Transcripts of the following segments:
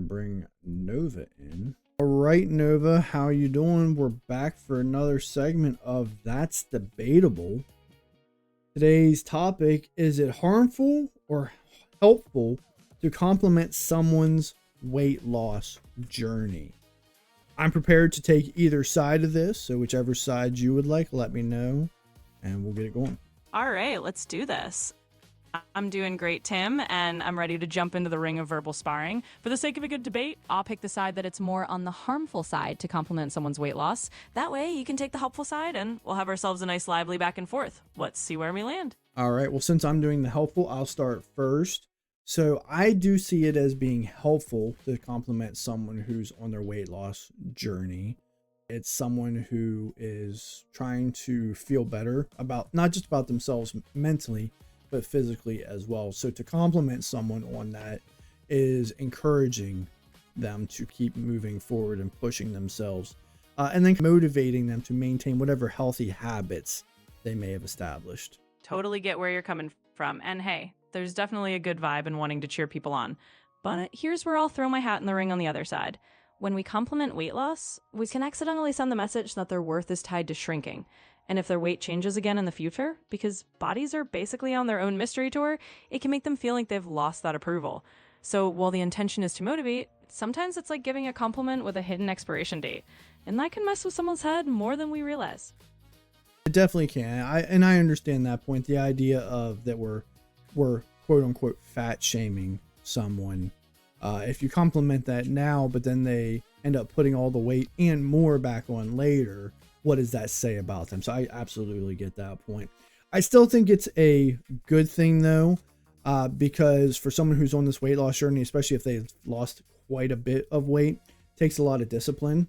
and bring Nova in. All right, Nova, how you doing? We're back for another segment of That's Debatable. Today's topic, is it harmful or helpful to compliment someone's weight loss journey? I'm prepared to take either side of this, so whichever side you would like, let me know, and we'll get it going. All right, let's do this. I'm doing great, Tim, and I'm ready to jump into the ring of verbal sparring. For the sake of a good debate, I'll pick the side that it's more on the harmful side to compliment someone's weight loss. That way, you can take the helpful side, and we'll have ourselves a nice lively back and forth. Let's see where we land. All right, well, since I'm doing the helpful, I'll start first. So I do see it as being helpful to compliment someone who's on their weight loss journey. It's someone who is trying to feel better about, not just about themselves mentally, but physically as well. So to compliment someone on that is encouraging them to keep moving forward and pushing themselves, and then motivating them to maintain whatever healthy habits they may have established. Totally get where you're coming from. And hey, there's definitely a good vibe in wanting to cheer people on. But here's where I'll throw my hat in the ring on the other side. When we compliment weight loss, we can accidentally send the message that their worth is tied to shrinking. And if their weight changes again in the future, because bodies are basically on their own mystery tour, it can make them feel like they've lost that approval. So while the intention is to motivate, sometimes it's like giving a compliment with a hidden expiration date. And that can mess with someone's head more than we realize. It definitely can. I understand that point. The idea of that we're quote unquote fat shaming someone. If you compliment that now, but then they end up putting all the weight and more back on later, what does that say about them? So I absolutely get that point. I still think it's a good thing though, because for someone who's on this weight loss journey, especially if they've lost quite a bit of weight, it takes a lot of discipline,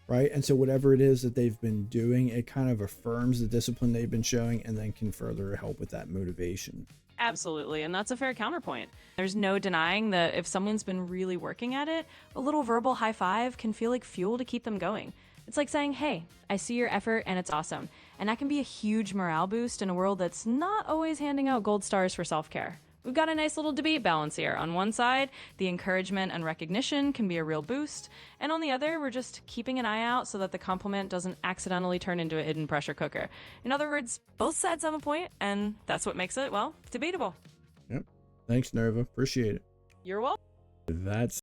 right? And so whatever it is that they've been doing, it kind of affirms the discipline they've been showing and then can further help with that motivation. Absolutely, and that's a fair counterpoint. There's no denying that if someone's been really working at it, a little verbal high five can feel like fuel to keep them going. It's like saying, hey, I see your effort and it's awesome. And that can be a huge morale boost in a world that's not always handing out gold stars for self-care. We've got a nice little debate balance here. On one side, the encouragement and recognition can be a real boost. And on the other, we're just keeping an eye out so that the compliment doesn't accidentally turn into a hidden pressure cooker. In other words, both sides have a point, and that's what makes it, well, debatable. Yep. Thanks, Nova. Appreciate it. You're welcome. That's